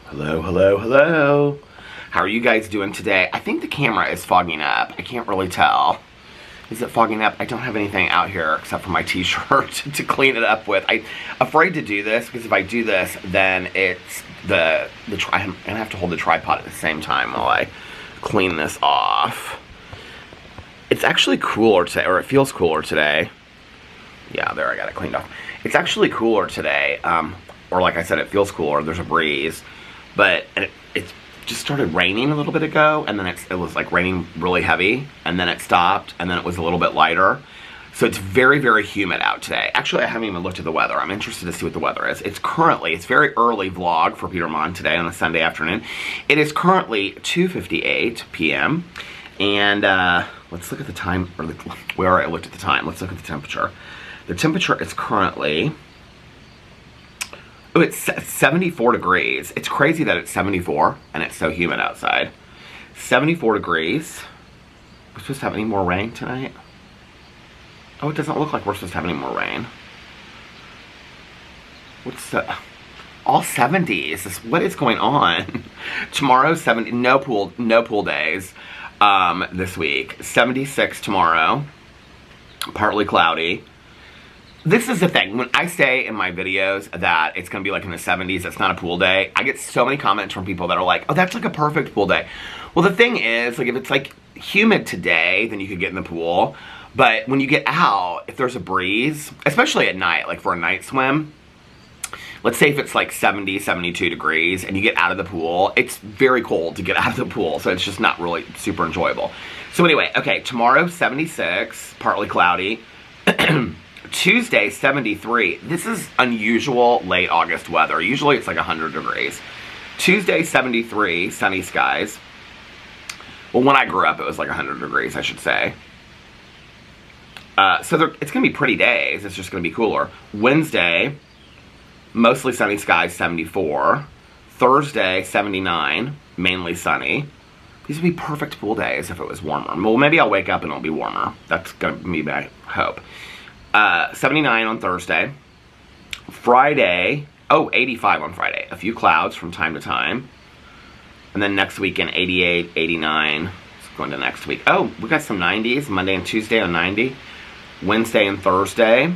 Hello, hello, hello. How are you guys doing today? I think the camera is fogging up. I can't really tell. Is it fogging up? I don't have anything out here except for my t-shirt to clean it up with. I'm afraid to do this because if I do this, then it's I'm gonna have to hold the tripod at the same time while I clean this off. It's actually cooler today, or it feels cooler today. Yeah, there, I got it cleaned off. It's actually cooler today, or like I said, it feels cooler. There's a breeze. But it just started raining a little bit ago, and then it was like raining really heavy, and then it stopped, and then it was a little bit lighter. So it's very, very humid out today. Actually, I haven't even looked at the weather. I'm interested to see what the weather is. It's very early vlog for Peter Monn today on a Sunday afternoon. It is currently 2:58 p.m. And let's look at the time, or where I looked at the time. Let's look at the temperature. The temperature is currently... Oh, it's 74 degrees. It's crazy that it's 74 and it's so humid outside. 74 degrees. We're supposed to have any more rain tonight? Oh, it doesn't look like we're supposed to have any more rain. What's the... All 70s. What is going on? Tomorrow, 70... No pool days this week. 76 tomorrow. Partly cloudy. This is the thing, when I say in my videos that it's going to be like in the 70s, it's not a pool day, I get so many comments from people that are like, oh, that's like a perfect pool day. Well, the thing is, like, if it's like humid today, then you could get in the pool. But when you get out, if there's a breeze, especially at night, like for a night swim, let's say if it's like 70, 72 degrees and you get out of the pool, it's very cold to get out of the pool. So it's just not really super enjoyable. So anyway, okay, tomorrow, 76, partly cloudy. Tuesday, 73. This is unusual late August weather. Usually it's like 100 degrees. Tuesday, 73, sunny skies. Well, when I grew up, it was like 100 degrees, I should say. So it's going to be pretty days. It's just going to be cooler. Wednesday, mostly sunny skies, 74. Thursday, 79, mainly sunny. These would be perfect pool days if it was warmer. Well, maybe I'll wake up and it'll be warmer. That's going to be my hope. 79 on Thursday. Friday, 85 on Friday. A few clouds from time to time. And then next weekend, 88, 89. Let's go into next week. Oh, we got some 90s. Monday and Tuesday on 90. Wednesday and Thursday.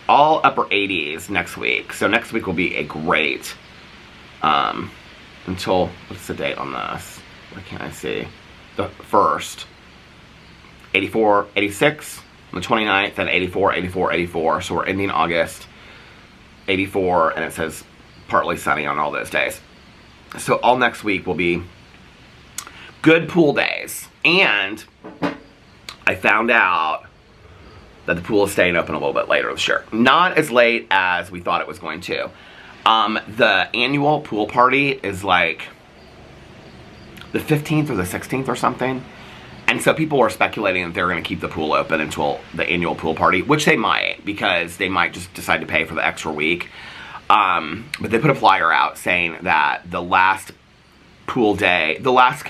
All upper 80s next week. So next week will be a great, until, what's the date on this? What can't I see? The 1st. 84, 86. On the 29th, and 84, 84, 84. So we're ending August, 84, and it says partly sunny on all those days. So all next week will be good pool days. And I found out that the pool is staying open a little bit later this year. Not as late as we thought it was going to. The annual pool party is like the 15th or the 16th or something. And so people were speculating that they're going to keep the pool open until the annual pool party, which they might, because they might just decide to pay for the extra week. But they put a flyer out saying that the last pool day, the last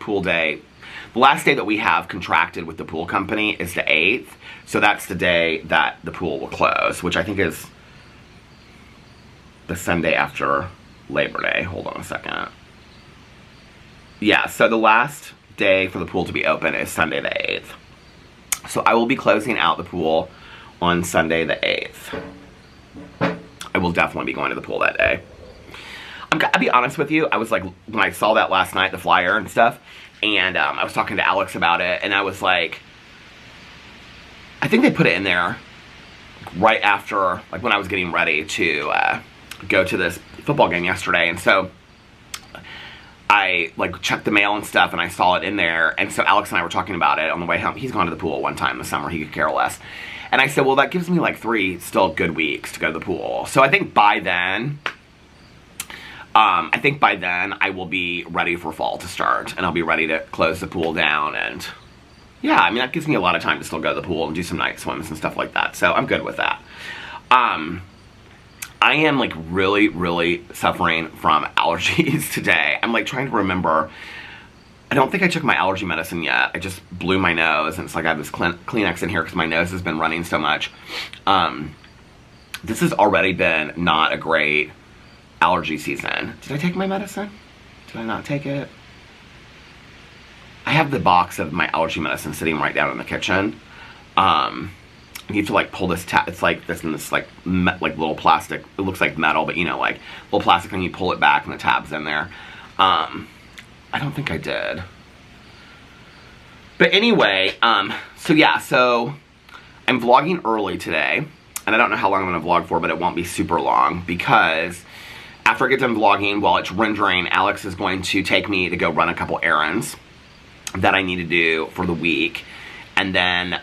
pool day, the last day that we have contracted with the pool company is the 8th. So that's the day that the pool will close, which I think is the Sunday after Labor Day. Hold on a second. Yeah, so the last day for the pool to be open is Sunday the 8th. So I will be closing out the pool on Sunday the 8th. I will definitely be going to the pool that day. I'll be honest with you, I was like, when I saw that last night, the flyer and stuff, and I was talking to Alex about it, and I was like, I think they put it in there right after, like when I was getting ready to go to this football game yesterday, and so I like checked the mail and stuff, and I saw it in there, and so Alex and I were talking about it on the way home. He's gone to the pool one time this summer, he could care less. And I said, well, that gives me like 3 still good weeks to go to the pool. So I think by then, I will be ready for fall to start, and I'll be ready to close the pool down, and yeah, I mean, that gives me a lot of time to still go to the pool and do some night swims and stuff like that, so I'm good with that. I am like really, really suffering from allergies today. I'm like trying to remember. I don't think I took my allergy medicine yet. I just blew my nose, and it's like I have this Kleenex in here because my nose has been running so much. This has already been not a great allergy season. Did I take my medicine? Did I not take it? I have the box of my allergy medicine sitting right down in the kitchen. You have to like pull this tab. It's like this and this like little plastic. It looks like metal, but you know, like little plastic thing. You pull it back and the tab's in there. I don't think I did. But anyway, so yeah, so I'm vlogging early today, and I don't know how long I'm gonna vlog for, but it won't be super long because after I get done vlogging, while it's rendering, Alex is going to take me to go run a couple errands that I need to do for the week, and then,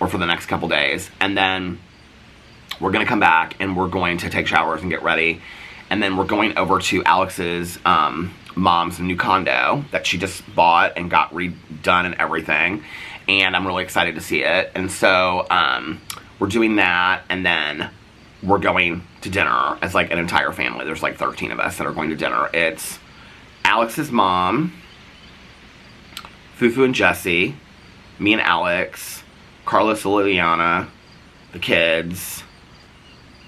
or for the next couple days, and then we're gonna come back and we're going to take showers and get ready, and then we're going over to Alex's mom's new condo that she just bought and got redone and everything, and I'm really excited to see it. And so we're doing that, and then we're going to dinner as like an entire family. There's like 13 of us that are going to dinner. It's Alex's mom, Fufu and Jesse, me and Alex, Carlos and Liliana, the kids,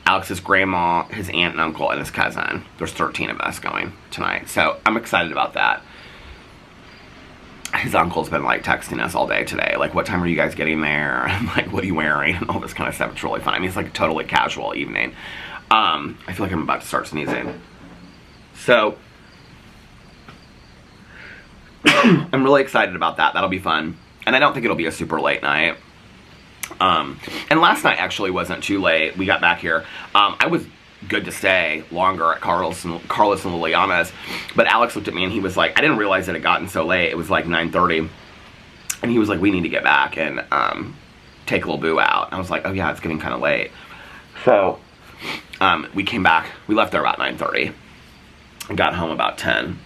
Alex's grandma, his aunt and uncle, and his cousin. There's 13 of us going tonight, so I'm excited about that. His uncle's been like texting us all day today, like, what time are you guys getting there? And like, what are you wearing? And all this kind of stuff. It's really fun. I mean, it's like a totally casual evening. I feel like I'm about to start sneezing. So, I'm really excited about that. That'll be fun. And I don't think it'll be a super late night. And last night actually wasn't too late. We got back here. I was good to stay longer at Carlos and Liliana's, but Alex looked at me and he was like, I didn't realize it had gotten so late. It was like 9:30, and he was like, we need to get back and take little boo out. And I was like, oh yeah, it's getting kind of late. So we came back. We left there about 9:30 and got home about 10.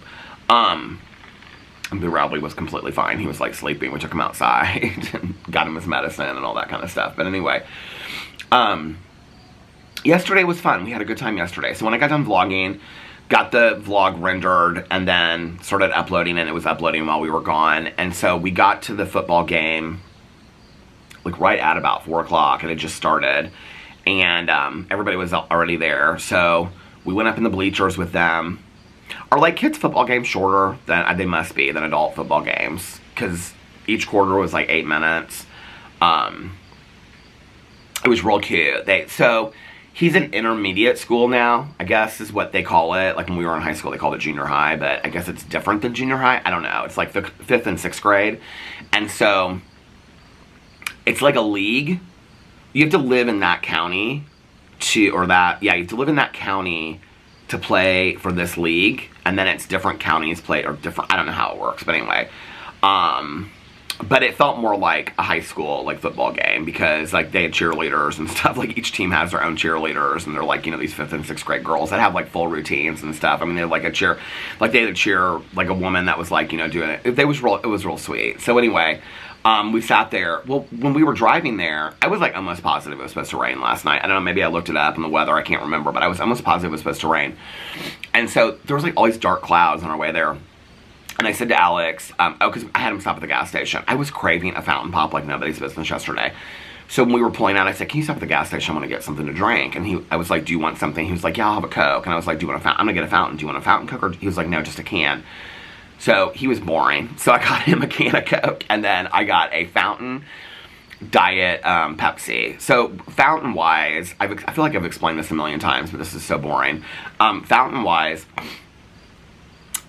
And Boo Rowley was completely fine. He was like sleeping. We took him outside and got him his medicine and all that kind of stuff. But anyway, yesterday was fun. We had a good time yesterday. So when I got done vlogging, got the vlog rendered, and then started uploading, and it was uploading while we were gone. And so we got to the football game like right at about 4 o'clock, and it just started. And everybody was already there. So we went up in the bleachers with them. Are like kids' football games shorter than they must be than adult football games? Because each quarter was like 8 minutes. It was real cute. So he's in intermediate school now, I guess is what they call it. Like when we were in high school, they called it junior high, but I guess it's different than junior high. I don't know. It's like the 5th and 6th grade. And so it's like a league. You have to live in that county you have to live in that county to play for this league, and then it's different counties play, or different, I don't know how it works, but anyway, but it felt more like a high school, like, football game, because, like, they had cheerleaders and stuff, like, each team has their own cheerleaders, and they're, like, you know, these 5th and 6th grade girls that have, like, full routines and stuff. I mean, they had, like, they had a cheer, like, a woman that was, like, you know, doing it. It was real sweet. So, anyway, we sat there. Well, when we were driving there, I was, like, almost positive it was supposed to rain last night. I don't know, maybe I looked it up in the weather, I can't remember, but I was almost positive it was supposed to rain. And so, there was, like, all these dark clouds on our way there. And I said to Alex, because I had him stop at the gas station. I was craving a fountain pop like nobody's business yesterday. So when we were pulling out, I said, can you stop at the gas station? I want to get something to drink. And I was like, do you want something? He was like, yeah, I'll have a Coke. And I was like, do you want a fountain? I'm going to get a fountain. Do you want a fountain Coke? Or he was like, no, just a can. So he was boring. So I got him a can of Coke. And then I got a fountain diet Pepsi. So fountain-wise, I feel like I've explained this a million times, but this is so boring. Fountain-wise,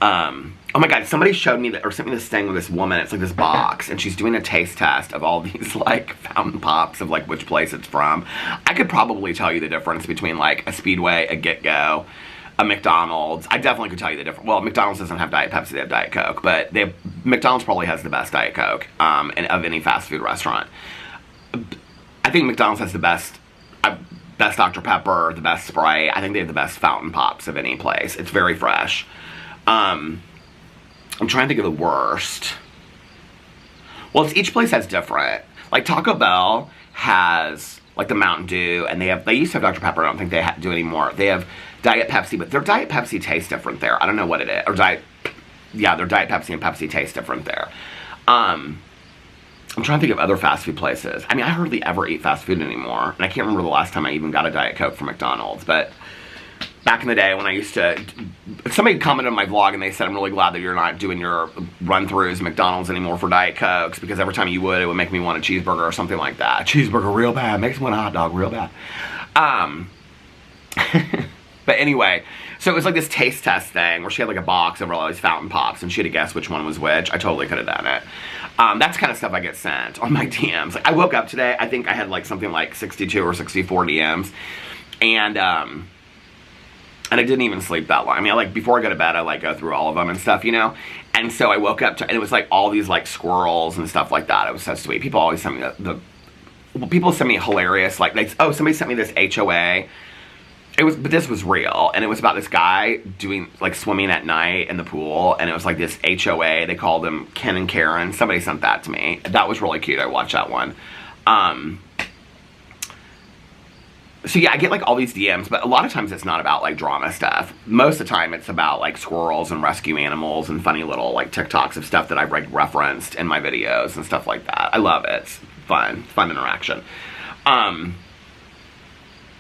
oh my god, somebody showed me or sent me this thing with this woman. It's like this box, and she's doing a taste test of all these, like, fountain pops of, like, which place it's from. I could probably tell you the difference between, like, a Speedway, a Get-Go, a McDonald's. I definitely could tell you the difference. Well, McDonald's doesn't have Diet Pepsi, they have Diet Coke, but McDonald's probably has the best Diet Coke of any fast food restaurant. I think McDonald's has the best Dr. Pepper, the best Sprite. I think they have the best fountain pops of any place. It's very fresh. I'm trying to think of the worst. Well, each place has different. Like, Taco Bell has, like, the Mountain Dew, and they used to have Dr. Pepper. I don't think they do anymore. They have Diet Pepsi, but their Diet Pepsi tastes different there. I don't know what it is. Or their Diet Pepsi and Pepsi taste different there. I'm trying to think of other fast food places. I mean, I hardly ever eat fast food anymore, and I can't remember the last time I even got a Diet Coke from McDonald's, but back in the day when I used to, somebody commented on my vlog and they said, I'm really glad that you're not doing your run-throughs McDonald's anymore for Diet Cokes, because every time you would, it would make me want a cheeseburger or something like that. Cheeseburger real bad, makes me want a hot dog real bad. But anyway, so it was like this taste test thing where she had like a box of all these fountain pops and she had to guess which one was which. I totally could have done it. That's kind of stuff I get sent on my DMs. Like, I woke up today, I think I had like something like 62 or 64 DMs. And I didn't even sleep that long. I mean, like, before I go to bed, I like go through all of them and stuff, you know? And so I woke up to, and it was like all these like squirrels and stuff like that. It was so sweet. People always send me people send me hilarious, like, oh, somebody sent me this HOA. But this was real, and it was about this guy doing, like, swimming at night in the pool, and it was like this HOA, they called them Ken and Karen. Somebody sent that to me. That was really cute. I watched that one. So yeah, I get like all these DMs, but a lot of times it's not about like drama stuff. Most of the time it's about like squirrels and rescue animals and funny little like TikToks of stuff that I've like referenced in my videos and stuff like that. I love it. It's fun interaction.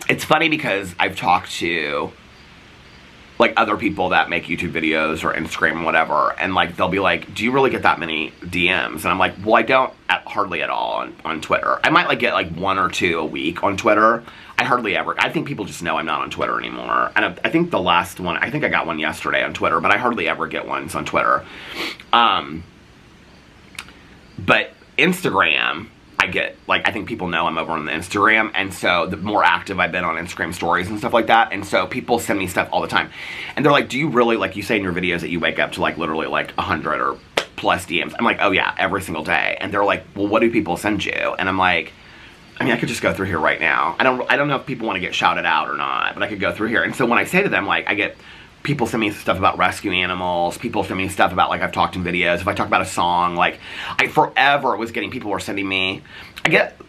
It's funny because I've talked to like other people that make YouTube videos or Instagram and whatever, and like they'll be like, do you really get that many DMs? And I'm like, well, I don't hardly at all on Twitter. I might like get like 1 or 2 a week on Twitter. I hardly ever. I think people just know I'm not on Twitter anymore. And I think the last one, I think I got one yesterday on Twitter, but I hardly ever get ones on Twitter. But Instagram, I get, like, I think people know I'm over on the Instagram, and so the more active I've been on Instagram stories and stuff like that, and so people send me stuff all the time. And they're like, do you really, like you say in your videos that you wake up to like literally like 100 or plus DMs? I'm like, oh yeah, every single day. And they're like, well, what do people send you? And I'm like, I mean, I could just go through here right now. I don't know if people want to get shouted out or not, but I could go through here. And so when I say to them, like, I get people send me stuff about rescue animals, people send me stuff about, like, I've talked in videos, if I talk about a song, like, I forever was getting, people were sending me,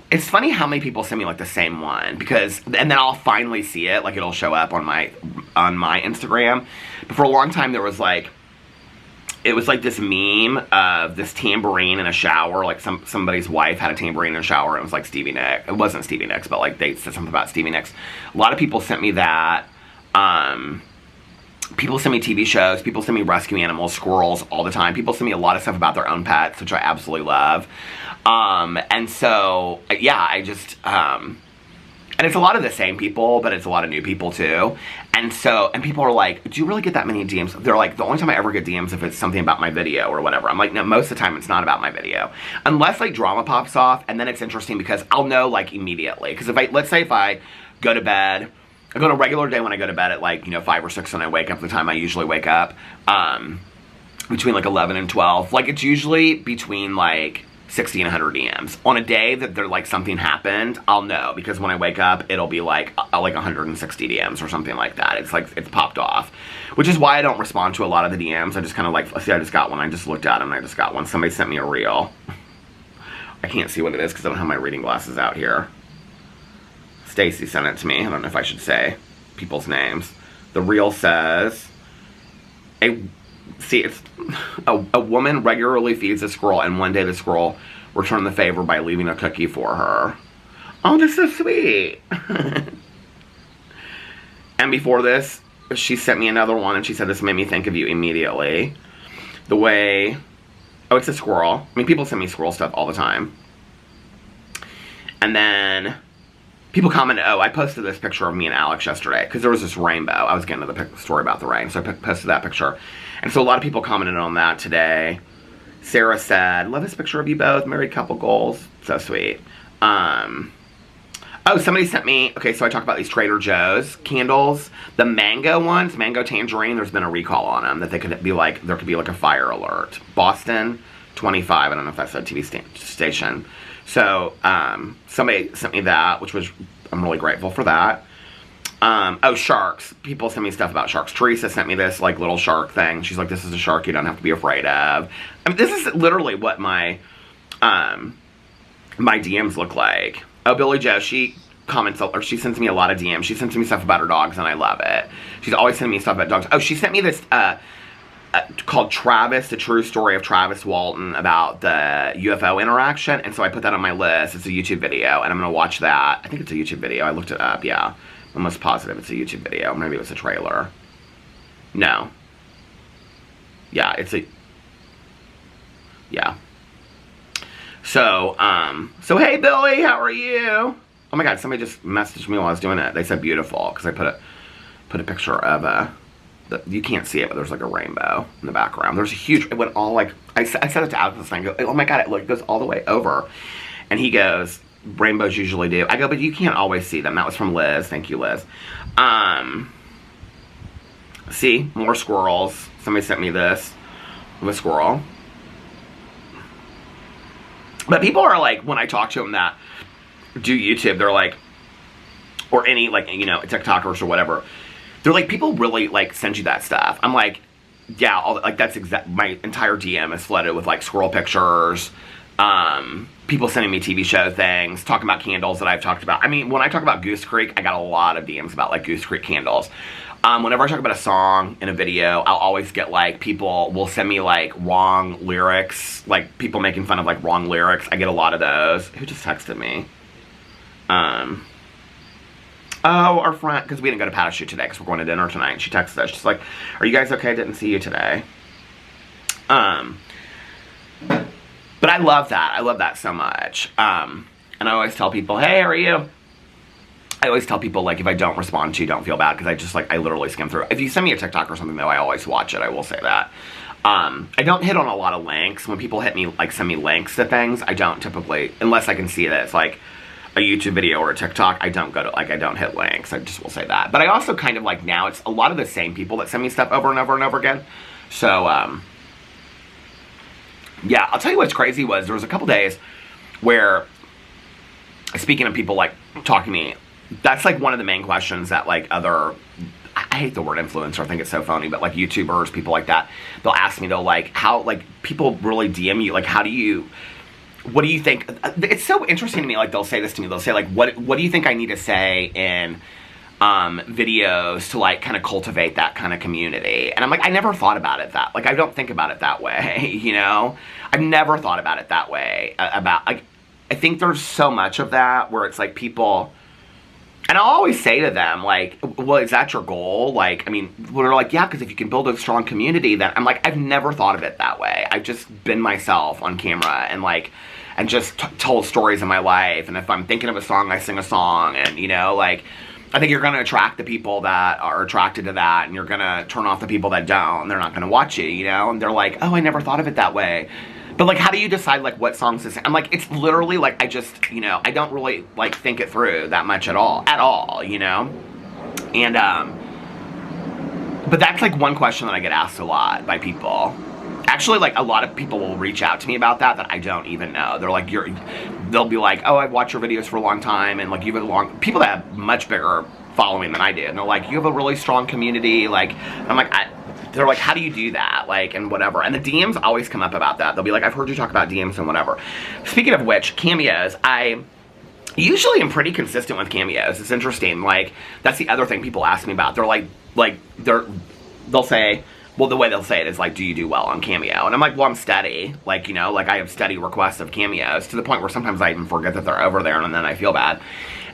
it's funny how many people send me, like, the same one, because, and then I'll finally see it, like, it'll show up on my Instagram, but for a long time there was, like, it was like this meme of this tambourine in a shower, like somebody's wife had a tambourine in a shower, and it was like Stevie Nicks. It wasn't Stevie Nicks, but like they said something about Stevie Nicks. A lot of people sent me that. People send me TV shows, people send me rescue animals, squirrels all the time. People send me a lot of stuff about their own pets, which I absolutely love. And so, yeah, I just, and it's a lot of the same people, but it's a lot of new people too. And so, and people are like, do you really get that many DMs? They're like, the only time I ever get DMs if it's something about my video or whatever. I'm like, no, most of the time it's not about my video. Unless like drama pops off, and then it's interesting because I'll know like immediately. Because let's say if I go to bed, I go on a regular day when I go to bed at like, 5 or 6 and I wake up the time I usually wake up, between like 11 and 12. Like it's usually between like 60 and 100 DMs. On a day that they're like something happened, I'll know, because when I wake up, it'll be like 160 DMs or something like that. It's like, it's popped off. Which is why I don't respond to a lot of the DMs. I just kind of like, see, I just got one. I just looked at them and I just got one. Somebody sent me a reel. I can't see what it is because I don't have my reading glasses out here. Stacy sent it to me. I don't know if I should say people's names. The reel says, it's a woman regularly feeds a squirrel, and one day the squirrel returned the favor by leaving a cookie for her. Oh, that's so sweet. And before this, she sent me another one, and she said, this made me think of you immediately. The way, oh, it's a squirrel. I mean, people send me squirrel stuff all the time. And then people commented, oh, I posted this picture of me and Alex yesterday, because there was this rainbow. I was getting to the story about the rain, so I posted that picture. And so a lot of people commented on that today. Sarah said, love this picture of you both, married couple goals. So sweet. Oh, somebody sent me, okay, so I talked about these Trader Joe's candles. The mango ones, mango tangerine, there's been a recall on them, that they could be like, there could be like a fire alert. Boston, 25, I don't know if that's a TV station. So, somebody sent me that, which was, I'm really grateful for that. Oh, sharks. People send me stuff about sharks. Teresa sent me this, like, little shark thing. She's like, this is a shark you don't have to be afraid of. I mean, this is literally what my DMs look like. Oh, Billy Joe, she comments, or she sends me a lot of DMs. She sends me stuff about her dogs, and I love it. She's always sending me stuff about dogs. Oh, she sent me this, called Travis, the true story of Travis Walton about the UFO interaction, and so I put that on my list. It's a YouTube video, and I'm gonna watch that. I think it's a YouTube video. I looked it up, yeah. almost positive it's a YouTube video. Maybe it was a trailer. No. Yeah, it's a... Yeah. So, hey Billy, how are you? Oh my god, somebody just messaged me while I was doing it. They said beautiful, because I put a picture of you can't see it, but there's like a rainbow in the background. There's a huge, it went all like, I said it to Alex this night, I go, oh my god, it goes all the way over. And he goes, rainbows usually do. I go, but you can't always see them. That was from Liz. Thank you, Liz. See, more squirrels. Somebody sent me this of a squirrel. But people are like, when I talk to them that do YouTube, they're like, or any, like, you know, TikTokers or whatever, they're like, people really, like, send you that stuff. I'm like, yeah, like, that's my entire DM is flooded with, like, squirrel pictures, people sending me TV show things, talking about candles that I've talked about. I mean, when I talk about Goose Creek, I got a lot of DMs about, like, Goose Creek candles. Whenever I talk about a song in a video, I'll always get, like, people will send me, like, wrong lyrics, like, people making fun of, like, wrong lyrics. I get a lot of those. Who just texted me? Oh, our friend, because we didn't go to Patta's shoot today because we're going to dinner tonight. And she texted us. She's like, are you guys okay? I didn't see you today. But I love that. I love that so much. And I always tell people, hey, how are you? I always tell people, like, if I don't respond to you, don't feel bad, because I just, like, I literally skim through. If you send me a TikTok or something, though, I always watch it. I will say that. I don't hit on a lot of links. When people hit me, like, send me links to things, I don't typically, unless I can see that it's, like, a YouTube video or a TikTok, I don't go to, like, I don't hit links. I just will say that. But I also kind of, like, now it's a lot of the same people that send me stuff over and over and over again. So, yeah, I'll tell you what's crazy was there was a couple days where, speaking of people, like, talking to me, that's, like, one of the main questions that, like, other, I hate the word influencer, I think it's so phony, but, like, YouTubers, people like that, they'll ask me, they'll, like, how, like, people really DM you, like, how do you, what do you think, it's so interesting to me, like, they'll say this to me, they'll say, like, what do you think I need to say in videos to, like, kind of cultivate that kind of community? And I'm like, I never thought about it that, like, I don't think about it that way, you know? I've never thought about it that way, about, like, I think there's so much of that where it's, like, people... And I'll always say to them, like, well, is that your goal? Like, I mean, they're like, yeah, because if you can build a strong community, then I'm like, I've never thought of it that way. I've just been myself on camera and, like, and just told stories in my life. And if I'm thinking of a song, I sing a song. And, you know, like, I think you're going to attract the people that are attracted to that. And you're going to turn off the people that don't. They're not going to watch you, you know? And they're like, oh, I never thought of it that way. But, like, how do you decide, like, what songs to sing? I'm like, it's literally, like, I just, you know, I don't really, like, think it through that much at all, you know? And, but that's, like, one question that I get asked a lot by people. Actually, like, a lot of people will reach out to me about that I don't even know. They're like, they'll be like, oh, I've watched your videos for a long time, and, like, you have people that have much bigger following than I do, and they're like, you have a really strong community, like, I'm like, they're like, how do you do that? Like, and whatever. And the DMs always come up about that. They'll be like, I've heard you talk about DMs and whatever. Speaking of which, cameos, I usually am pretty consistent with cameos. It's interesting. Like, that's the other thing people ask me about. They're like, they'll say, well, the way they'll say it is like, do you do well on Cameo? And I'm like, well, I'm steady. Like, you know, like, I have steady requests of cameos to the point where sometimes I even forget that they're over there, and then I feel bad.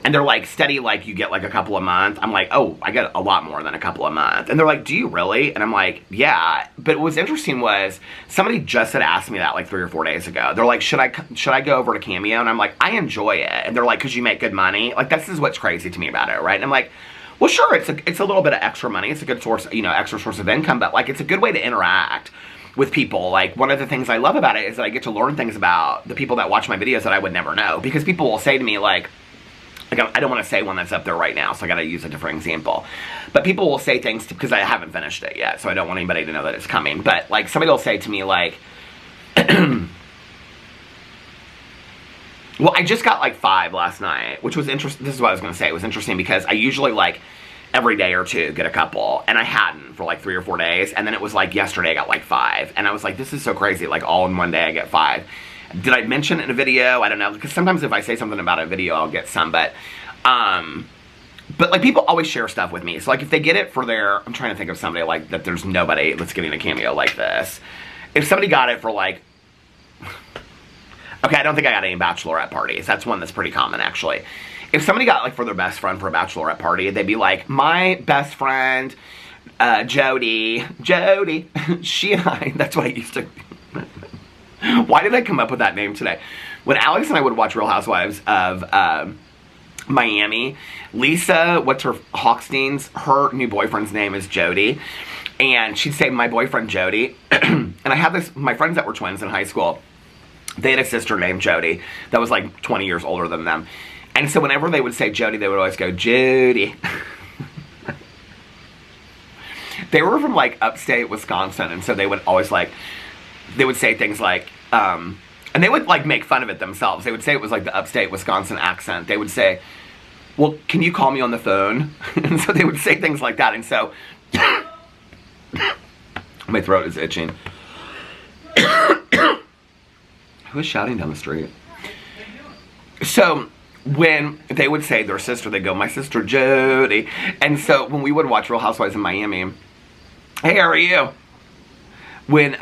And they're like, steady, like, you get like a couple of months. I'm like, oh, I get a lot more than a couple of months. And they're like, do you really? And I'm like, yeah. But what was interesting was, somebody just had asked me that like 3 or 4 days ago. They're like, should I go over to Cameo? And I'm like, I enjoy it. And they're like, because you make good money. Like, this is what's crazy to me about it, right? And I'm like, well, sure, it's a little bit of extra money. It's a good source, you know, extra source of income. But, like, it's a good way to interact with people. Like, one of the things I love about it is that I get to learn things about the people that watch my videos that I would never know. Because people will say to me, like, I don't want to say one that's up there right now, so I got to use a different example. But people will say things, because I haven't finished it yet, so I don't want anybody to know that it's coming. But, like, somebody will say to me, like, well, I just got, like, 5 last night, which was interesting. This is what I was going to say. It was interesting because I usually, like, every day or two get a couple, and I hadn't for, like, 3 or 4 days, and then it was, like, yesterday I got, like, 5, and I was like, this is so crazy, like, all in one day I get 5. Did I mention it in a video? I don't know, because sometimes if I say something about a video, I'll get some, but like, people always share stuff with me. So, like, if they get it for their, I'm trying to think of somebody, like, that there's nobody that's getting a Cameo like this. If somebody got it for, like, okay, I don't think I got any bachelorette parties. That's one that's pretty common, actually. if somebody got, like, for their best friend for a bachelorette party, they'd be like, my best friend, Jody, she and I, that's what I used to, why did I come up with that name today? When Alex and I would watch Real Housewives of Miami, Lisa, what's her, Hochstein's, her new boyfriend's name is Jody, and she'd say, my boyfriend Jody, and I had this, my friends that were twins in high school, they had a sister named Jody that was like 20 years older than them, and so whenever they would say Jody, they would always go, Jody. They were from, like, upstate Wisconsin, and so they would always, like, they would say things like, and they would, like, make fun of it themselves. They would say it was, like, the upstate Wisconsin accent. They would say, well, can you call me on the phone? And so they would say things like that, and so, my throat is itching. Who is shouting down the street? So, when they would say their sister, they'd go, my sister Jody. And so, when we would watch Real Housewives in Miami, hey, how are you? When,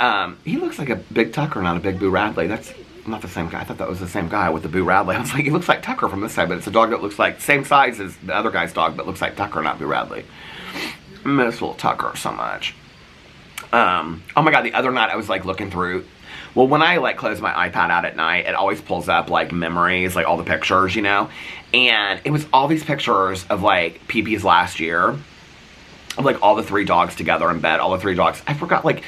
he looks like a big Tucker, not a big Boo Radley. That's not the same guy. I thought that was the same guy with the Boo Radley. I was like, he looks like Tucker from this side, but it's a dog that looks like, same size as the other guy's dog, but looks like Tucker, not Boo Radley. I miss little Tucker so much. Oh my God, the other night I was, like, looking through, well, when I, like, close my iPad out at night, it always pulls up, like, memories, like, all the pictures, you know? And it was all these pictures of, like, Pee-Pee's last year, of, like, all the 3 dogs together in bed, all the 3 dogs. I forgot, like,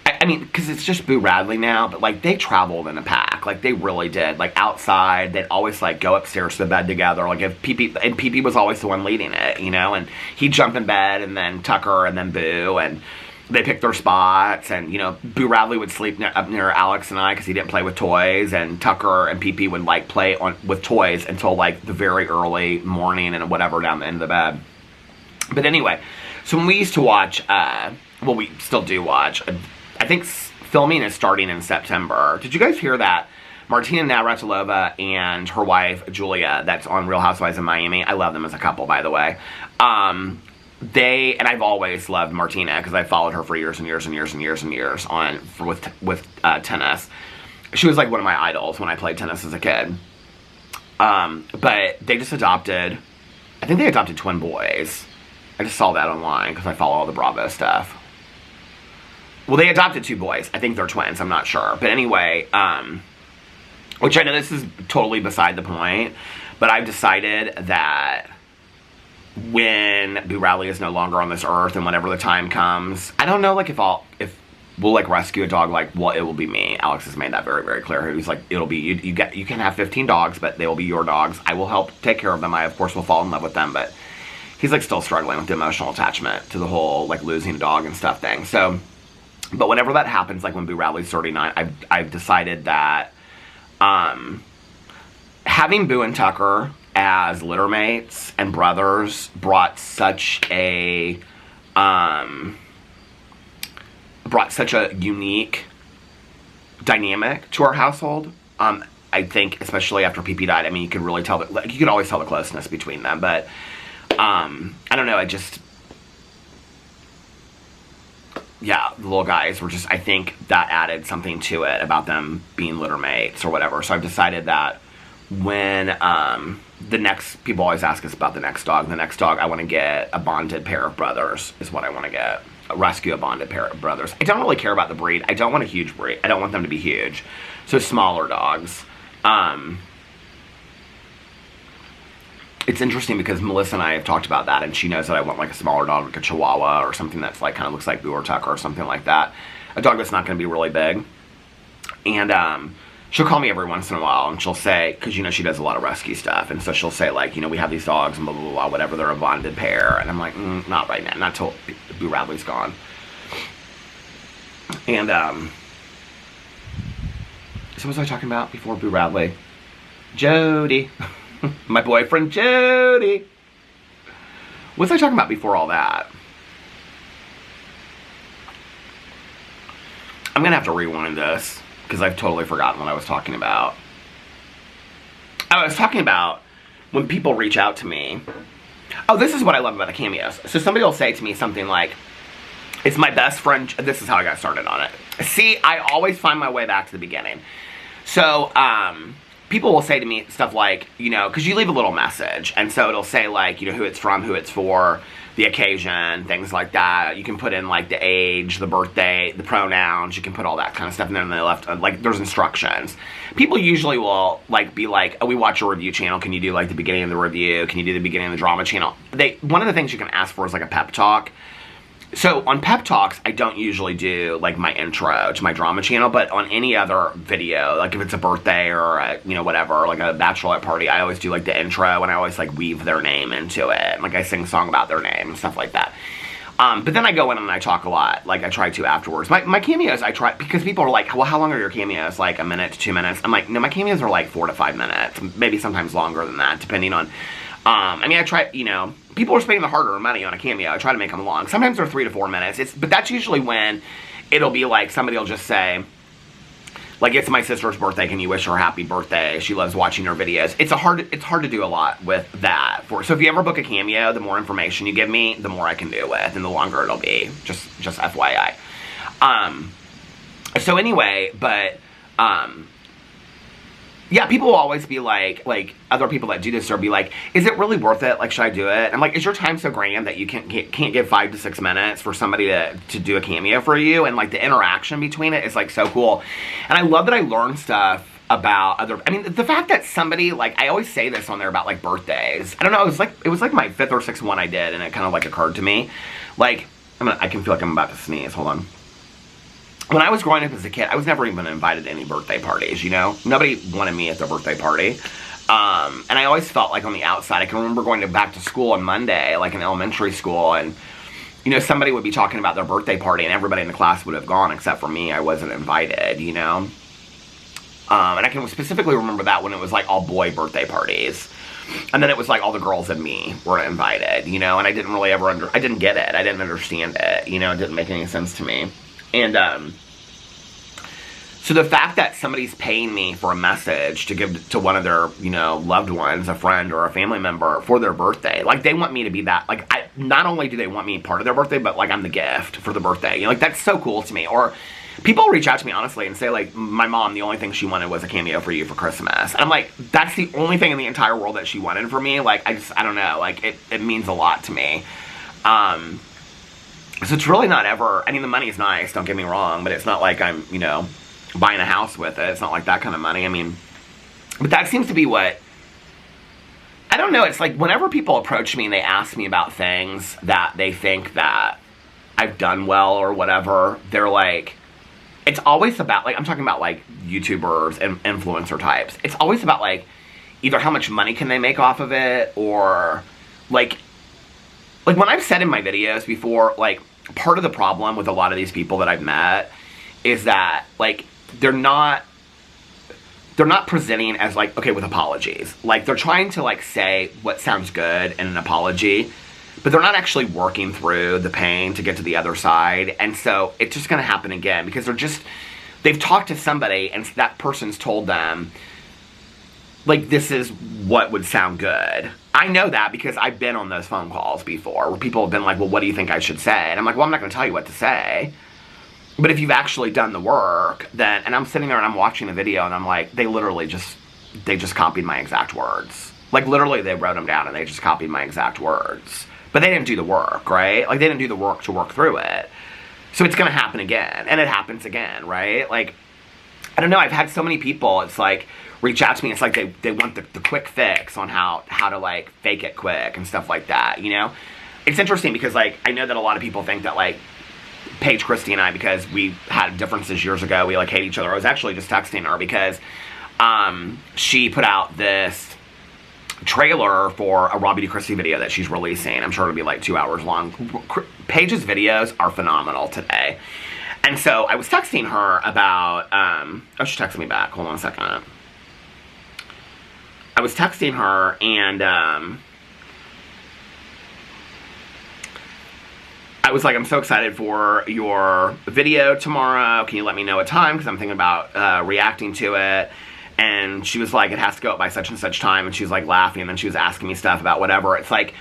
I mean, because it's just Boo Radley now, but, like, they traveled in a pack. Like, they really did. Like, outside, they'd always, like, go upstairs to the bed together. Like, if Pee-Pee, and Pee-Pee was always the one leading it, you know? And he'd jump in bed, and then Tucker, and then Boo, and they picked their spots, and, you know, Boo Radley would sleep up near Alex and I because he didn't play with toys, and Tucker and Pee-Pee would, like, play with toys until, like, the very early morning and whatever down the end of the bed. But anyway, so when we used to watch, well, we still do watch, I think filming is starting in September. Did you guys hear that? Martina Navratilova and her wife, Julia, that's on Real Housewives of Miami. I love them as a couple, by the way. And I've always loved Martina because I followed her for years and years and years and years and years with tennis. She was like one of my idols when I played tennis as a kid. But they just adopted, I think they adopted twin boys. I just saw that online because I follow all the Bravo stuff. Well, they adopted 2 boys. I think they're twins. I'm not sure. But anyway, which I know this is totally beside the point, but I've decided that when Boo Radley is no longer on this earth and whenever the time comes, I don't know, like, if we'll, like, rescue a dog, like, well, it will be me. Alex has made that very, very clear. He's like, it'll be, you can have 15 dogs, but they will be your dogs. I will help take care of them. I, of course, will fall in love with them, but he's, like, still struggling with the emotional attachment to the whole, like, losing a dog and stuff thing. So, but whenever that happens, like when Boo Radley's 39, I've decided that having Boo and Tucker as littermates and brothers brought such a unique dynamic to our household. I think, especially after Pee-Pee died, I mean, you could really tell that, like, you could always tell the closeness between them, but I don't know, yeah, the little guys were just, I think that added something to it about them being litter mates or whatever. So I've decided that when people always ask us about the next dog, I want to get a bonded pair of brothers is what I want to get. Rescue a bonded pair of brothers. I don't really care about the breed. I don't want a huge breed. I don't want them to be huge. So smaller dogs. It's interesting because Melissa and I have talked about that, and she knows that I want, like, a smaller dog, like a Chihuahua or something that's, like, kind of looks like Boo or Tucker or something like that. A dog that's not going to be really big. And she'll call me every once in a while, and she'll say, because, you know, she does a lot of rescue stuff, and so she'll say, like, you know, we have these dogs and blah, blah, blah, whatever, they're a bonded pair. And I'm like, not right now, not till Boo Radley's gone. And so what was I talking about before Boo Radley? Jody. My boyfriend, Jody. What was I talking about before all that? I'm going to have to rewind this, because I've totally forgotten what I was talking about. I was talking about when people reach out to me. Oh, this is what I love about the cameos. So somebody will say to me something like, it's my best friend. This is how I got started on it. See, I always find my way back to the beginning. So, people will say to me stuff like, you know, because you leave a little message, and so it'll say, like, you know, who it's from, who it's for, the occasion, things like that. You can put in, like, the age, the birthday, the pronouns. You can put all that kind of stuff, and then they left, like, there's instructions. People usually will, like, be like, oh, we watch your review channel. Can you do, like, the beginning of the review? Can you do the beginning of the drama channel? One of the things you can ask for is, like, a pep talk. So on pep talks, I don't usually do, like, my intro to my drama channel, but on any other video, like if it's a birthday or a, you know, whatever, like a bachelorette party, I always do, like, the intro, and I always, like, weave their name into it. Like, I sing a song about their name and stuff like that. But then I go in and I talk a lot, like I try to afterwards. My cameos, I try, because people are like, well, how long are your cameos? Like, a minute to 2 minutes? I'm like, no, my cameos are like 4 to 5 minutes, maybe sometimes longer than that, depending on, I mean, I try, you know, people are spending the hard-earned money on a cameo. I try to make them long. Sometimes they're 3 to 4 minutes. But that's usually when it'll be like, somebody will just say, like, it's my sister's birthday. Can you wish her a happy birthday? She loves watching her videos. It's hard to do a lot with that. So if you ever book a cameo, the more information you give me, the more I can do with, and the longer it'll be. Just FYI. So anyway, but yeah, people will always be like other people that do this will be like, is it really worth it? Like, should I do it? I'm like, is your time so grand that you can't give 5 to 6 minutes for somebody to do a cameo for you? And, like, the interaction between it is, like, so cool. And I love that I learn stuff about other, I mean, the fact that somebody, like, I always say this on there about, like, birthdays. I don't know, it was like my 5th or 6th one I did, and it kind of, like, occurred to me. Like, I can feel like I'm about to sneeze. Hold on. When I was growing up as a kid, I was never even invited to any birthday parties, you know? Nobody wanted me at their birthday party. And I always felt like on the outside. I can remember going back to school on Monday, like in elementary school, and, you know, somebody would be talking about their birthday party, and everybody in the class would have gone except for me. I wasn't invited, you know? And I can specifically remember that when it was, like, all boy birthday parties. And then it was like all the girls and me were invited, you know? And I didn't really ever I didn't get it. I didn't understand it, you know? It didn't make any sense to me. And, so the fact that somebody's paying me for a message to give to one of their, you know, loved ones, a friend or a family member for their birthday, like, they want me to be that, like, not only do they want me part of their birthday, but, like, I'm the gift for the birthday, you know, like, that's so cool to me. Or people reach out to me, honestly, and say, like, my mom, the only thing she wanted was a cameo for you for Christmas. And I'm like, that's the only thing in the entire world that she wanted for me. Like, I don't know, like, it means a lot to me. So it's really not ever, I mean, the money's nice, don't get me wrong, but it's not like I'm, you know, buying a house with it. It's not like that kind of money. I mean, but that seems to be what, I don't know, it's like whenever people approach me and they ask me about things that they think that I've done well or whatever, they're like, it's always about, like, I'm talking about, like, YouTubers and influencer types. It's always about, like, either how much money can they make off of it, or, like when I've said in my videos before, like, part of the problem with a lot of these people that I've met is that, like, they're not presenting as, like, okay, with apologies. Like, they're trying to, like, say what sounds good in an apology, but they're not actually working through the pain to get to the other side. And so it's just going to happen again because they've talked to somebody and that person's told them, like, this is what would sound good. I know that because I've been on those phone calls before where people have been like, well, what do you think I should say? And I'm like, well, I'm not going to tell you what to say. But if you've actually done the work, then, and I'm sitting there and I'm watching the video and I'm like, they just copied my exact words. Like, literally, they wrote them down and they just copied my exact words. But they didn't do the work, right? Like, they didn't do the work to work through it. So it's going to happen again. And it happens again, right? Like, I don't know, I've had so many people, it's like, reach out to me, it's like they want the quick fix on how to, like, fake it quick and stuff like that, you know? It's interesting because, like, I know that a lot of people think that, like, Paige, Christy, and I, because we had differences years ago, we, like, hate each other. I was actually just texting her because she put out this trailer for a Robbie DeChristie video that she's releasing. I'm sure it'll be, like, 2 hours long. Paige's videos are phenomenal today. And so I was texting her about, oh, she texted me back. Hold on a second. I was texting her, and I was like, I'm so excited for your video tomorrow. Can you let me know a time? Because I'm thinking about reacting to it. And she was like, it has to go up by such and such time. And she was, like, laughing. And then she was asking me stuff about whatever. It's like,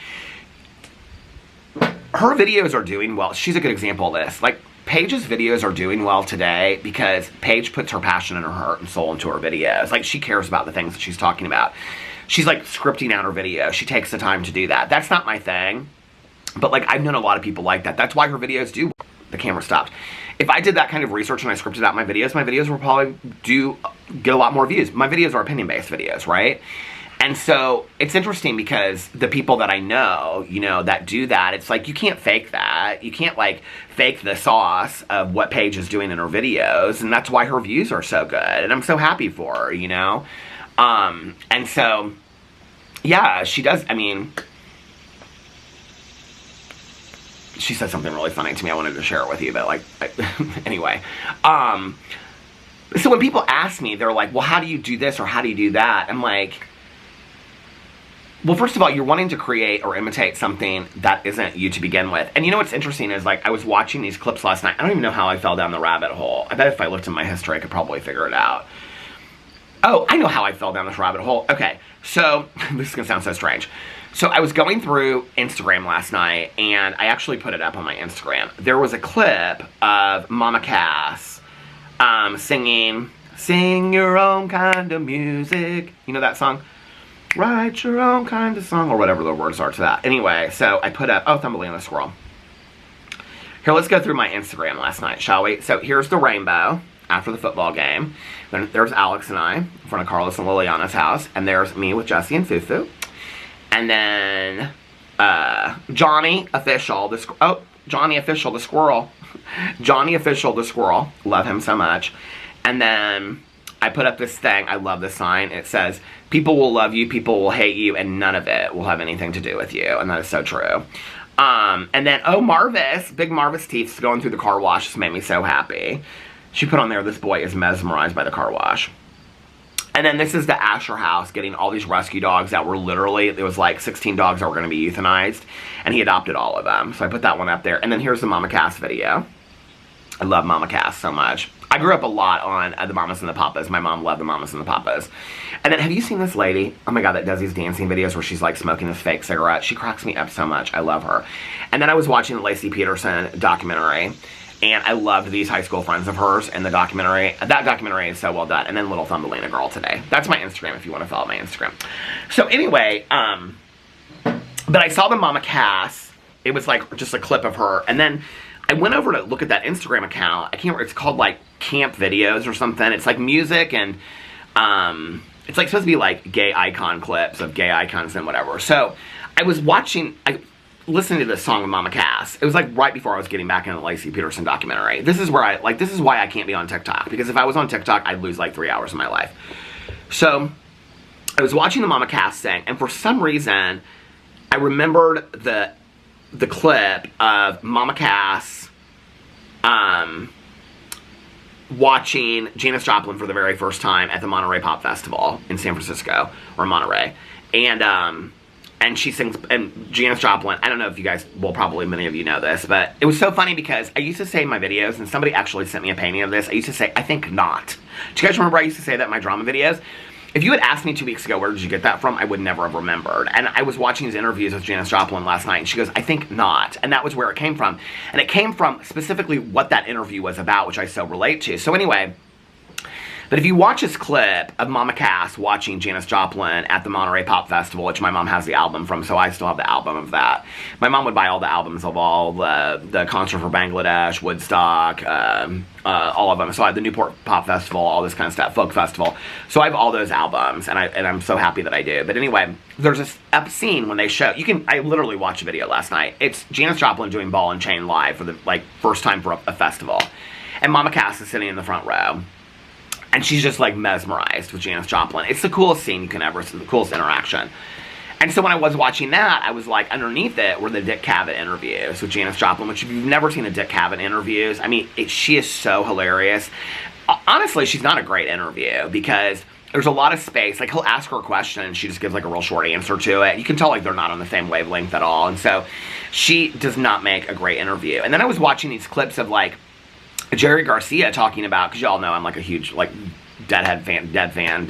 her videos are doing well. She's a good example of this. Like, Paige's videos are doing well today because Paige puts her passion and her heart and soul into her videos. Like, she cares about the things that she's talking about. She's like scripting out her video. She takes the time to do that. That's not my thing. But like, I've known a lot of people like that. That's why her videos do. The camera stopped. If I did that kind of research and I scripted out my videos will probably get a lot more views. My videos are opinion-based videos, right? And so it's interesting because the people that I know, you know, that do that, it's like, you can't fake that. You can't like fake the sauce of what Paige is doing in her videos. And that's why her views are so good. And I'm so happy for her, you know? And so, yeah, she does, I mean, she said something really funny to me. I wanted to share it with you, but like, anyway. So when people ask me, they're like, well, how do you do this or how do you do that? I'm like, well, first of all, you're wanting to create or imitate something that isn't you to begin with. And you know what's interesting is, like, I was watching these clips last night. I don't even know how I fell down the rabbit hole. I bet if I looked in my history, I could probably figure it out. Oh, I know how I fell down this rabbit hole. Okay, so, this is going to sound so strange. So I was going through Instagram last night, and I actually put it up on my Instagram. There was a clip of Mama Cass singing, "Sing your own kind of music." You know that song? Write your own kind of song, or whatever the words are to that. Anyway, so I put up, oh, Thumbelina Squirrel. Here, let's go through my Instagram last night, shall we? So here's the rainbow after the football game. Then there's Alex and I in front of Carlos and Liliana's house. And there's me with Jesse and Fufu. And then Johnny Official, Johnny Official, the squirrel. Johnny Official, the squirrel. Love him so much. And then I put up this thing. I love this sign. It says, people will love you, people will hate you, and none of it will have anything to do with you. And that is so true. And then, oh, Marvis, big Marvis Teeth's going through the car wash. Just made me so happy. She put on there, this boy is mesmerized by the car wash. And then this is the Asher house getting all these rescue dogs that were literally, there was like 16 dogs that were going to be euthanized. And he adopted all of them. So I put that one up there. And then here's the Mama Cass video. I love Mama Cass so much. I grew up a lot on the Mamas and the Papas. My mom loved the Mamas and the Papas. And then, have you seen this lady? Oh my God, that does these dancing videos where she's like smoking this fake cigarette. She cracks me up so much. I love her. And then I was watching the Lacey Peterson documentary. And I loved these high school friends of hers in the documentary. That documentary is so well done. And then Little Thumbelina Girl today. That's my Instagram if you want to follow my Instagram. So anyway, but I saw the Mama Cass. It was like just a clip of her. And then I went over to look at that Instagram account. I can't remember. It's called like Camp Videos or something. It's like music and it's like supposed to be like gay icon clips of gay icons and whatever. So I was listening to this song of Mama Cass. It was like right before I was getting back into the Lacey Peterson documentary. This is where this is why I can't be on TikTok. Because if I was on TikTok, I'd lose like 3 hours of my life. So I was watching the Mama Cass thing, and for some reason, I remembered the clip of Mama Cass watching Janice Joplin for the very first time at the Monterey Pop Festival in San Francisco, or Monterey. And she sings, and Janice Joplin, I don't know if you guys, well, probably many of you know this, but it was so funny because I used to say in my videos, and somebody actually sent me a painting of this, I used to say, I think not. Do you guys remember I used to say that in my drama videos? If you had asked me 2 weeks ago, where did you get that from, I would never have remembered. And I was watching these interviews with Janice Joplin last night, and she goes, I think not. And that was where it came from. And it came from specifically what that interview was about, which I so relate to. So anyway, but if you watch this clip of Mama Cass watching Janice Joplin at the Monterey Pop Festival, which my mom has the album from, so I still have the album of that. My mom would buy all the albums of all the Concert for Bangladesh, Woodstock, all of them. So I had the Newport Pop Festival, all this kind of stuff, Folk Festival. So I have all those albums, and I'm so happy that I do. But anyway, there's this scene when they show, I literally watched a video last night. It's Janice Joplin doing Ball and Chain live for the first time for a festival. And Mama Cass is sitting in the front row. And she's just like mesmerized with Janice Joplin. It's the coolest scene you can ever see, the coolest interaction. And so when I was watching that, I was like, underneath it were the Dick Cavett interviews with Janice Joplin, which if you've never seen the Dick Cavett interviews, I mean, she is so hilarious. Honestly, she's not a great interview because there's a lot of space. Like, he'll ask her a question and she just gives like a real short answer to it. You can tell like they're not on the same wavelength at all. And so she does not make a great interview. And then I was watching these clips of like Jerry Garcia talking about, because y'all know I'm like a huge like Dead fan.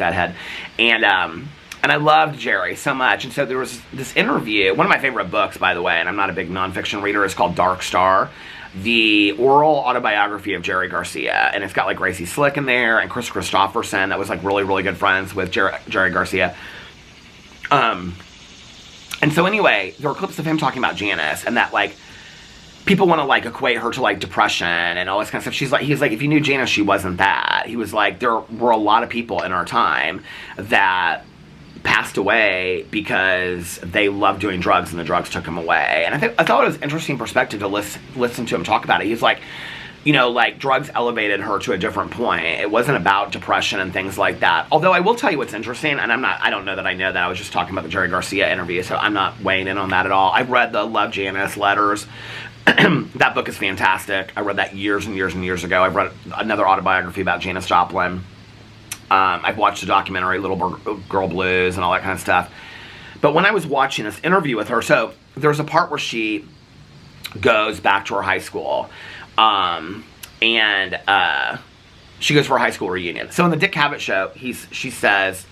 And I loved Jerry so much. And so there was this interview, one of my favorite books, by the way, and I'm not a big nonfiction reader, is called Dark Star the oral autobiography of Jerry Garcia, and it's got like Gracie Slick in there and Chris Christopherson, that was like really, really good friends with Jerry Garcia. And so anyway, there were clips of him talking about Janice, and that like people want to like equate her to like depression and all this kind of stuff. He's like, if you knew Janice, she wasn't that. He was like, there were a lot of people in our time that passed away because they loved doing drugs and the drugs took them away. And I thought it was an interesting perspective to listen to him talk about it. He's like, you know, like drugs elevated her to a different point. It wasn't about depression and things like that. Although I will tell you what's interesting, and I don't know that I know that. I was just talking about the Jerry Garcia interview, so I'm not weighing in on that at all. I've read the Love Janice letters. That book is fantastic. I read that years and years and years ago. I've read another autobiography about Janice Joplin. I've watched the documentary Little Girl Blues and all that kind of stuff. But when I was watching this interview with her, so there's a part where she goes back to her high school. She goes for a high school reunion. So in the Dick Cavett show, she says,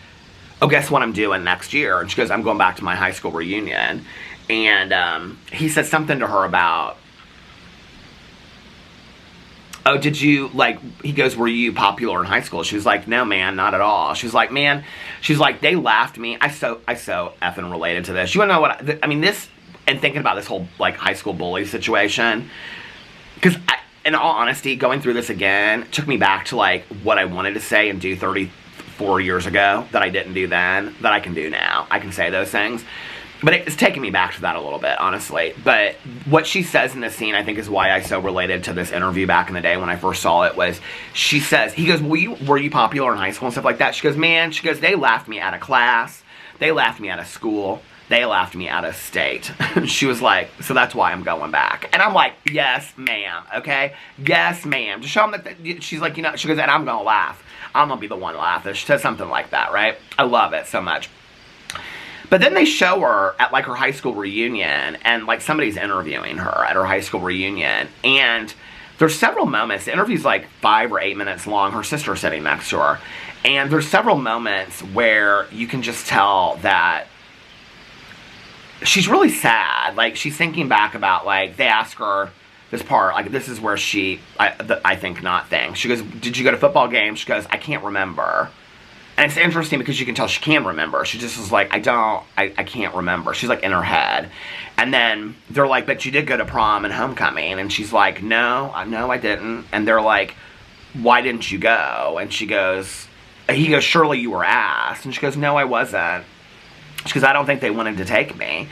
oh, guess what I'm doing next year? And she goes, I'm going back to my high school reunion. And he said something to her about, oh, did you, like, he goes, were you popular in high school? She was like, no, man, not at all. She was like, man, she's like, they laughed me. I so effing related to this. You want to know what, I mean, this, and thinking about this whole, like, high school bully situation, because in all honesty, going through this again took me back to, like, what I wanted to say and do 34 years ago that I didn't do then, that I can do now. I can say those things. But it's taking me back to that a little bit, honestly. But what she says in this scene, I think, is why I so related to this interview back in the day when I first saw it, was she says, he goes, were you popular in high school and stuff like that? She goes, man, she goes, they laughed me out of class. They laughed me out of school. They laughed me out of state. She was like, so that's why I'm going back. And I'm like, yes, ma'am, okay? Yes, ma'am. To show them that, she's like, you know, she goes, and I'm going to laugh. I'm going to be the one laughing. She says something like that, right? I love it so much. But then they show her at, like, her high school reunion, and, like, somebody's interviewing her at her high school reunion, and there's several moments. The interview's, like, 5 or 8 minutes long. Her sister's sitting next to her, and there's several moments where you can just tell that she's really sad. Like, she's thinking back about, like, they ask her this part, like, this is where she, I think not thing. She goes, did you go to football games? She goes, I can't remember. And it's interesting because you can tell she can remember. She just was like, I can't remember. She's like in her head. And then they're like, but you did go to prom and homecoming. And she's like, no, I didn't. And they're like, why didn't you go? And he goes, surely you were asked. And she goes, no, I wasn't. She goes, I don't think they wanted to take me.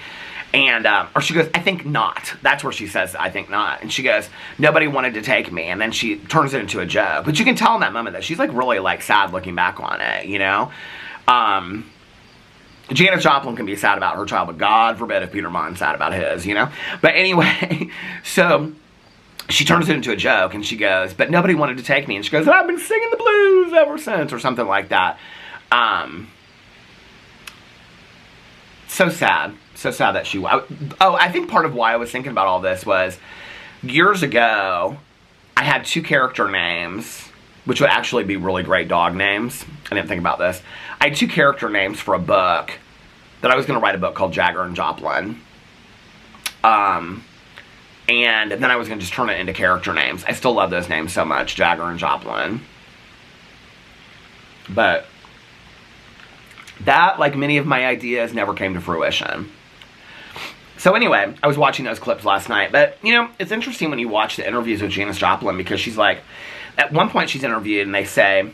And, or she goes, I think not. That's where she says, I think not. And she goes, nobody wanted to take me. And then she turns it into a joke. But you can tell in that moment that she's, like, really, like, sad looking back on it, you know? Janice Joplin can be sad about her child, but God forbid if Peter Monn's sad about his, you know? But anyway, so she turns it into a joke, and she goes, but nobody wanted to take me. And she goes, I've been singing the blues ever since, or something like that. So sad. So sad that she... I think part of why I was thinking about all this was, years ago, I had 2 character names, which would actually be really great dog names. I didn't think about this. I had 2 character names for a book that I was going to write a book called Jagger and Joplin. And then I was going to just turn it into character names. I still love those names so much, Jagger and Joplin. But that, like many of my ideas, never came to fruition. So anyway, I was watching those clips last night. But, you know, it's interesting when you watch the interviews with Janice Joplin, because she's like, at one point she's interviewed and they say,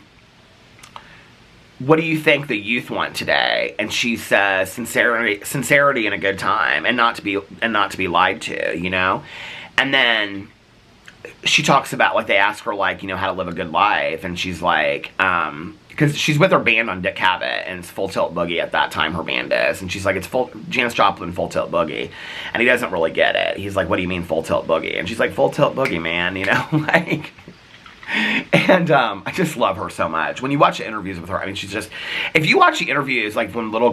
what do you think the youth want today? And she says, sincerity and a good time, and not to be lied to, you know? And then she talks about, like, they ask her, like, you know, how to live a good life, and she's like, because she's with her band on Dick Cavett, and it's Full Tilt Boogie at that time, her band is. And she's like, it's Janice Joplin, Full Tilt Boogie. And he doesn't really get it. He's like, what do you mean Full Tilt Boogie? And she's like, Full Tilt Boogie, man, you know? Like, and I just love her so much. When you watch the interviews with her, I mean, she's just, if you watch the interviews, like when Little